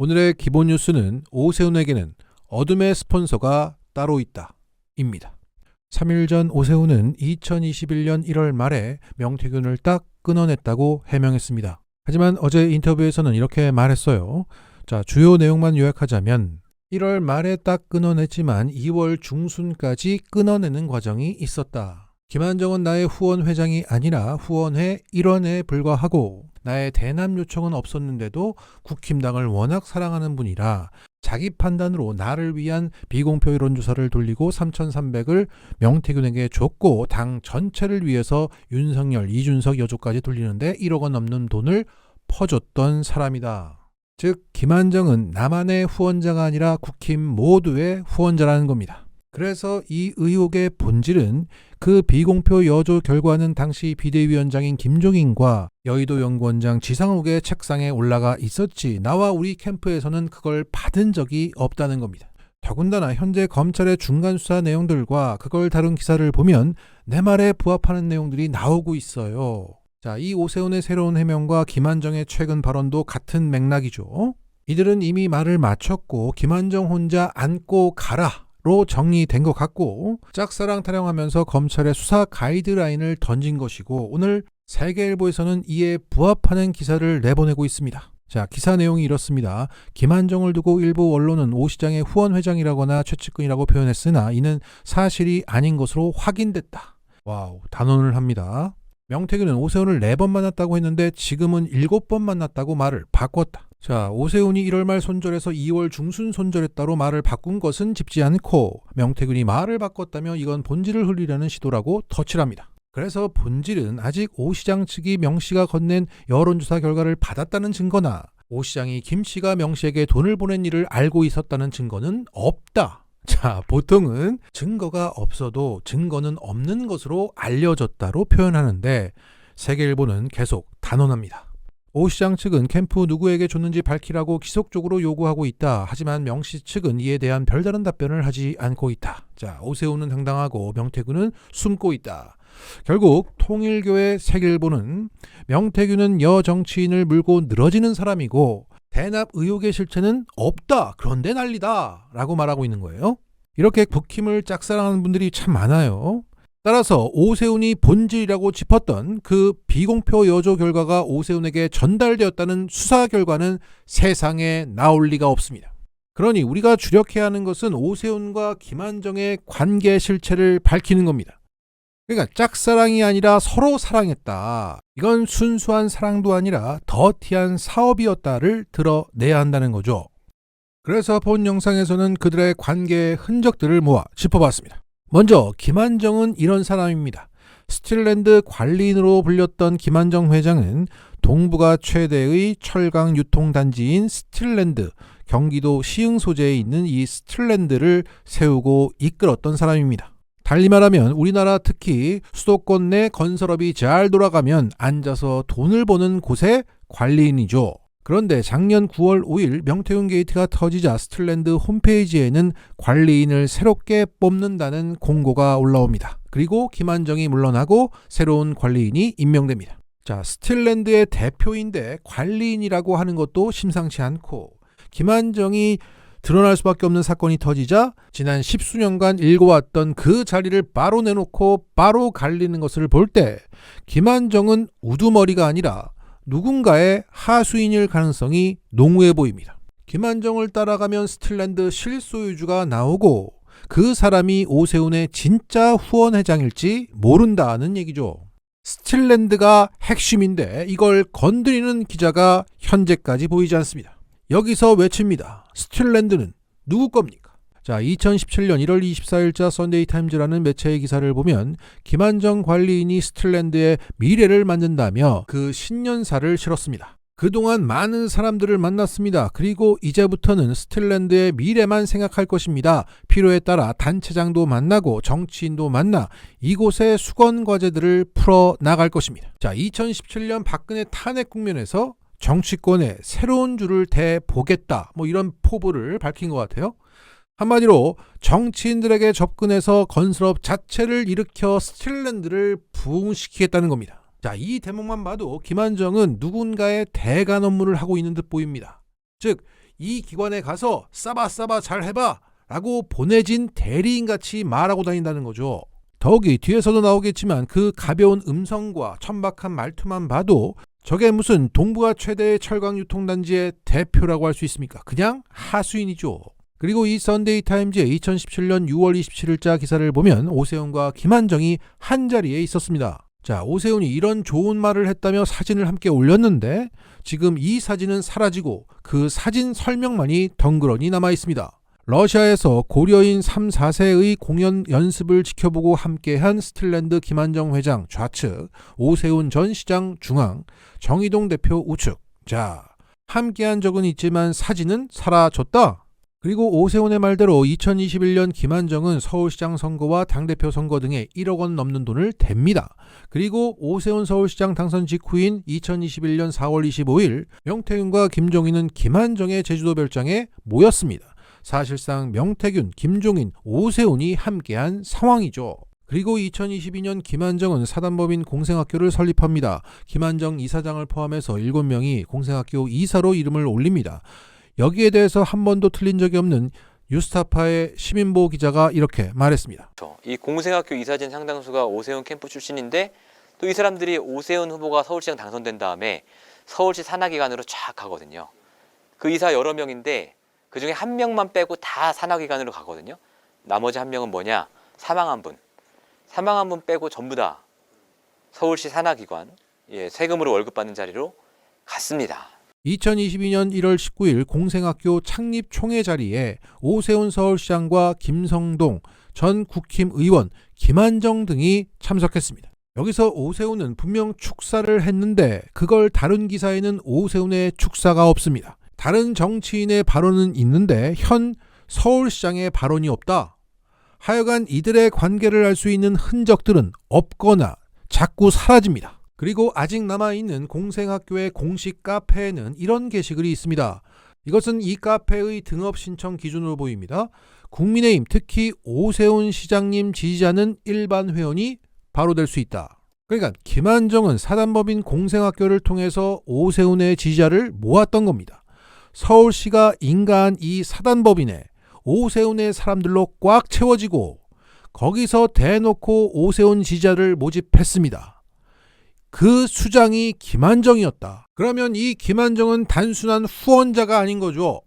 오늘의 기본 뉴스는 오세훈에게는 어둠의 스폰서가 따로 있다 입니다. 3일 전 오세훈은 2021년 1월 말에 명태균을 딱 끊어냈다고 해명했습니다. 하지만 어제 인터뷰에서는 이렇게 말했어요. 자, 주요 내용만 요약하자면 1월 말에 딱 끊어냈지만 2월 중순까지 끊어내는 과정이 있었다. 김한정은 나의 후원 회장이 아니라 후원회 일원에 불과하고 나의 대남 요청은 없었는데도 국힘당을 워낙 사랑하는 분이라 자기 판단으로 나를 위한 비공표 여론조사를 돌리고 3,300을 명태균에게 줬고 당 전체를 위해서 윤석열, 이준석 여조까지 돌리는데 1억 원 넘는 돈을 퍼줬던 사람이다. 즉 김한정은 나만의 후원자가 아니라 국힘 모두의 후원자라는 겁니다. 그래서 이 의혹의 본질은 그 비공표 여조 결과는 당시 비대위원장인 김종인과 여의도 연구원장 지상욱의 책상에 올라가 있었지 나와 우리 캠프에서는 그걸 받은 적이 없다는 겁니다. 더군다나 현재 검찰의 중간 수사 내용들과 그걸 다룬 기사를 보면 내 말에 부합하는 내용들이 나오고 있어요. 자, 이 오세훈의 새로운 해명과 김한정의 최근 발언도 같은 맥락이죠. 이들은 이미 말을 마쳤고 김한정 혼자 안고 가라 로 정리된 것 같고 짝사랑 타령하면서 검찰의 수사 가이드라인을 던진 것이고 오늘 세계일보에서는 이에 부합하는 기사를 내보내고 있습니다. 자, 기사 내용이 이렇습니다. 김한정을 두고 일부 언론은 오 시장의 후원 회장이라거나 최측근이라고 표현했으나 이는 사실이 아닌 것으로 확인됐다. 와우, 단언을 합니다. 명태균은 오세훈을 4번 만났다고 했는데 지금은 7번 만났다고 말을 바꿨다. 자, 오세훈이 1월 말 손절해서 2월 중순 손절했다로 말을 바꾼 것은 짚지 않고 명태균이 말을 바꿨다며 이건 본질을 흘리려는 시도라고 덧칠합니다. 그래서 본질은 아직 오 시장 측이 명 씨가 건넨 여론조사 결과를 받았다는 증거나 오 시장이 김 씨가 명 씨에게 돈을 보낸 일을 알고 있었다는 증거는 없다. 자, 보통은 증거가 없어도 증거는 없는 것으로 알려졌다로 표현하는데 세계일보는 계속 단언합니다. 오 시장 측은 캠프 누구에게 줬는지 밝히라고 지속적으로 요구하고 있다. 하지만 명 씨 측은 이에 대한 별다른 답변을 하지 않고 있다. 자, 오세훈은 당당하고 명태균은 숨고 있다. 결국 통일교의 세계일보는 명태균은 여정치인을 물고 늘어지는 사람이고 대납 의혹의 실체는 없다. 그런데 난리다. 라고 말하고 있는 거예요. 이렇게 국힘을 짝사랑하는 분들이 참 많아요. 따라서 오세훈이 본질이라고 짚었던 그 비공표 여조 결과가 오세훈에게 전달되었다는 수사 결과는 세상에 나올 리가 없습니다. 그러니 우리가 주력해야 하는 것은 오세훈과 김한정의 관계 실체를 밝히는 겁니다. 그러니까 짝사랑이 아니라 서로 사랑했다. 이건 순수한 사랑도 아니라 더티한 사업이었다를 드러내야 한다는 거죠. 그래서 본 영상에서는 그들의 관계의 흔적들을 모아 짚어봤습니다. 먼저 김한정은 이런 사람입니다. 스틸랜드 관리인으로 불렸던 김한정 회장은 동북아 최대의 철강 유통단지인 스틸랜드, 경기도 시흥 소재에 있는 이 스틸랜드를 세우고 이끌었던 사람입니다. 달리 말하면 우리나라 특히 수도권 내 건설업이 잘 돌아가면 앉아서 돈을 버는 곳의 관리인이죠. 그런데 작년 9월 5일 명태균 게이트가 터지자 스틸랜드 홈페이지에는 관리인을 새롭게 뽑는다는 공고가 올라옵니다. 그리고 김한정이 물러나고 새로운 관리인이 임명됩니다. 자, 스틸랜드의 대표인데 관리인이라고 하는 것도 심상치 않고 김한정이 드러날 수밖에 없는 사건이 터지자 지난 10수년간 일궈왔던 그 자리를 바로 내놓고 바로 갈리는 것을 볼 때 김한정은 우두머리가 아니라 누군가의 하수인일 가능성이 농후해 보입니다. 김한정을 따라가면 스틸랜드 실소유주가 나오고 그 사람이 오세훈의 진짜 후원회장일지 모른다는 얘기죠. 스틸랜드가 핵심인데 이걸 건드리는 기자가 현재까지 보이지 않습니다. 여기서 외칩니다. 스틸랜드는 누구 겁니까? 자, 2017년 1월 24일자 선데이타임즈라는 매체의 기사를 보면 김한정 관리인이 스틸랜드의 미래를 만든다며 그 신년사를 실었습니다. 그동안 많은 사람들을 만났습니다. 그리고 이제부터는 스틸랜드의 미래만 생각할 것입니다. 필요에 따라 단체장도 만나고 정치인도 만나 이곳의 수건 과제들을 풀어나갈 것입니다. 자, 2017년 박근혜 탄핵 국면에서 정치권에 새로운 줄을 대보겠다. 이런 포부를 밝힌 것 같아요. 한마디로 정치인들에게 접근해서 건설업 자체를 일으켜 스틸랜드를 부흥시키겠다는 겁니다. 자, 이 대목만 봐도 김한정은 누군가의 대간 업무를 하고 있는 듯 보입니다. 즉 이 기관에 가서 싸바 잘 해봐 라고 보내진 대리인같이 말하고 다닌다는 거죠. 더욱이 뒤에서도 나오겠지만 그 가벼운 음성과 천박한 말투만 봐도 저게 무슨 동북아 최대의 철강 유통단지의 대표라고 할 수 있습니까? 그냥 하수인이죠. 그리고 이 선데이 타임즈의 2017년 6월 27일자 기사를 보면 오세훈과 김한정이 한자리에 있었습니다. 자, 오세훈이 이런 좋은 말을 했다며 사진을 함께 올렸는데 지금 이 사진은 사라지고 그 사진 설명만이 덩그러니 남아 있습니다. 러시아에서 고려인 3, 4세의 공연 연습을 지켜보고 함께한 스틸랜드 김한정 회장 좌측, 오세훈 전 시장 중앙, 정의동 대표 우측. 자, 함께한 적은 있지만 사진은 사라졌다. 그리고 오세훈의 말대로 2021년 김한정은 서울시장 선거와 당대표 선거 등에 1억 원 넘는 돈을 댑니다. 그리고 오세훈 서울시장 당선 직후인 2021년 4월 25일 명태균과 김종인은 김한정의 제주도 별장에 모였습니다. 사실상 명태균, 김종인, 오세훈이 함께한 상황이죠. 그리고 2022년 김한정은 사단법인 공생학교를 설립합니다. 김한정 이사장을 포함해서 7명이 공생학교 이사로 이름을 올립니다. 여기에 대해서 한 번도 틀린 적이 없는 뉴스타파의 시민보호 기자가 이렇게 말했습니다. 이 공생학교 이사진 상당수가 오세훈 캠프 출신인데 또 이 사람들이 오세훈 후보가 서울시장 당선된 다음에 서울시 산하기관으로 쫙 가거든요. 그 이사 여러 명인데 그중에 한 명만 빼고 다 산하기관으로 가거든요. 나머지 한 명은 뭐냐? 사망한 분 빼고 전부 다 서울시 산하기관, 세금으로 월급 받는 자리로 갔습니다. 2022년 1월 19일 공생학교 창립 총회 자리에 오세훈 서울시장과 김성동 전 국힘 의원, 김한정 등이 참석했습니다. 여기서 오세훈은 분명 축사를 했는데 그걸 다룬 기사에는 오세훈의 축사가 없습니다. 다른 정치인의 발언은 있는데 현 서울시장의 발언이 없다. 하여간 이들의 관계를 알 수 있는 흔적들은 없거나 자꾸 사라집니다. 그리고 아직 남아있는 공생학교의 공식 카페에는 이런 게시글이 있습니다. 이것은 이 카페의 등업 신청 기준으로 보입니다. 국민의힘 특히 오세훈 시장님 지지자는 일반 회원이 바로 될 수 있다. 그러니까 김한정은 사단법인 공생학교를 통해서 오세훈의 지지자를 모았던 겁니다. 서울시가 인가한 이 사단법인에 오세훈의 사람들로 꽉 채워지고 거기서 대놓고 오세훈 지지자를 모집했습니다. 그 수장이 김한정이었다. 그러면 이 김한정은 단순한 후원자가 아닌 거죠.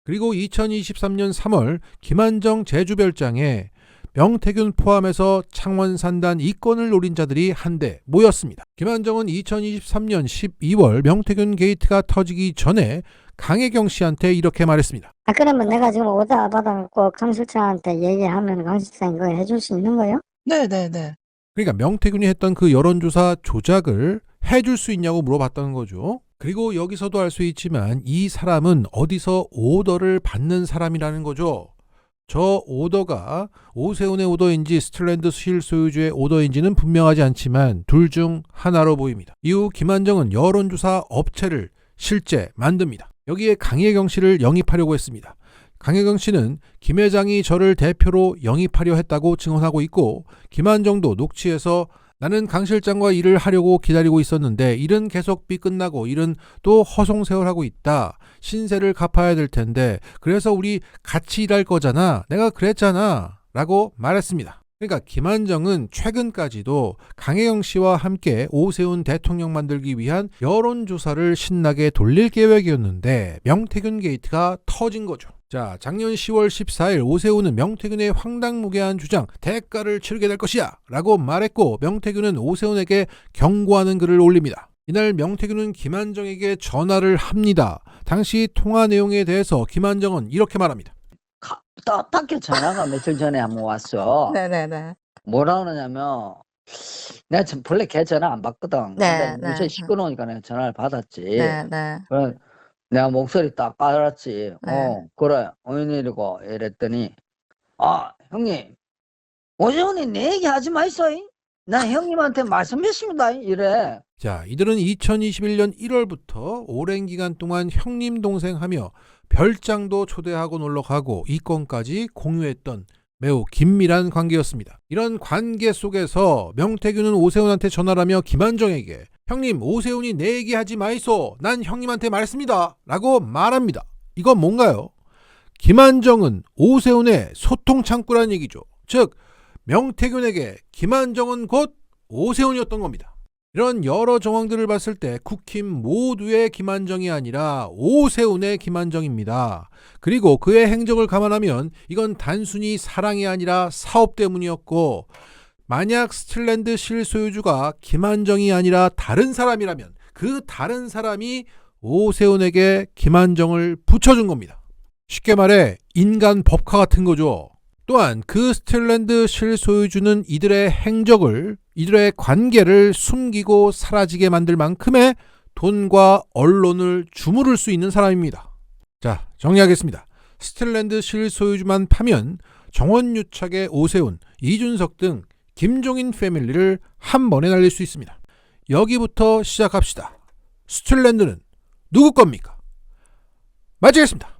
그리고 2023년 3월 김한정 제주별장에 명태균 포함해서 창원산단 이권을 노린 자들이 한데 모였습니다. 김한정은 2023년 12월 명태균 게이트가 터지기 전에 강혜경 씨한테 이렇게 말했습니다. 그러면 내가 지금 오다 받아갖고 강 실장한테 얘기하면 강 실장이 그거 해줄 수 있는 거예요? 네네네. 그러니까 명태균이 했던 그 여론조사 조작을 해줄 수 있냐고 물어봤다는 거죠. 그리고 여기서도 알 수 있지만 이 사람은 어디서 오더를 받는 사람이라는 거죠. 저 오더가 오세훈의 오더인지 스틸랜드 실소유주의 오더인지는 분명하지 않지만 둘 중 하나로 보입니다. 이후 김한정은 여론조사 업체를 실제 만듭니다. 여기에 강혜경 씨를 영입하려고 했습니다. 강혜경 씨는 김 회장이 저를 대표로 영입하려 했다고 증언하고 있고 김한정도 녹취에서 나는 강 실장과 일을 하려고 기다리고 있었는데 일은 계속 삐끝나고 일은 또 허송세월하고 있다. 신세를 갚아야 될 텐데 그래서 우리 같이 일할 거잖아. 내가 그랬잖아. 라고 말했습니다. 그러니까 김한정은 최근까지도 강혜경 씨와 함께 오세훈 대통령 만들기 위한 여론조사를 신나게 돌릴 계획이었는데 명태균 게이트가 터진 거죠. 자, 작년 10월 14일 오세훈은 명태균의 황당무계한 주장 대가를 치르게 될 것이야 라고 말했고 명태균은 오세훈에게 경고하는 글을 올립니다. 이날 명태균은 김한정에게 전화를 합니다. 당시 통화 내용에 대해서 김한정은 이렇게 말합니다. 딱히 전화가 며칠 전에 한번 왔어. 네네네. 뭐라 그러냐면 내가 지금 본래 걔 전화 안 받거든. 네, 근데 요새 네. 시끄러우니까 내가 전화를 받았지. 네네. 그래 내가 목소리 딱 깔았지. 네. 그래 웬일이고 이랬더니 형님 오세훈이 내 얘기 하지 마이소잉. 나 형님한테 말씀했습니다. 이래. 자, 이들은 2021년 1월부터 오랜 기간 동안 형님 동생 하며 별장도 초대하고 놀러가고 이권까지 공유했던 매우 긴밀한 관계였습니다. 이런 관계 속에서 명태균은 오세훈한테 전화를 하며 김한정에게 형님 오세훈이 내 얘기하지 마이소. 난 형님한테 말했습니다. 라고 말합니다. 이건 뭔가요? 김한정은 오세훈의 소통 창구라는 얘기죠. 즉 명태균에게 김한정은 곧 오세훈이었던 겁니다. 이런 여러 정황들을 봤을 때 국힘 모두의 김한정이 아니라 오세훈의 김한정입니다. 그리고 그의 행적을 감안하면 이건 단순히 사랑이 아니라 사업 때문이었고, 만약 스틸랜드 실소유주가 김한정이 아니라 다른 사람이라면 그 다른 사람이 오세훈에게 김한정을 붙여준 겁니다. 쉽게 말해 인간 법카 같은 거죠. 또한 그 스틸랜드 실소유주는 이들의 행적을, 이들의 관계를 숨기고 사라지게 만들 만큼의 돈과 언론을 주무를 수 있는 사람입니다. 자, 정리하겠습니다. 스틸랜드 실소유주만 파면 정원유착의 오세훈, 이준석 등 김종인 패밀리를 한 번에 날릴 수 있습니다. 여기부터 시작합시다. 스틸랜드는 누구 겁니까? 마치겠습니다.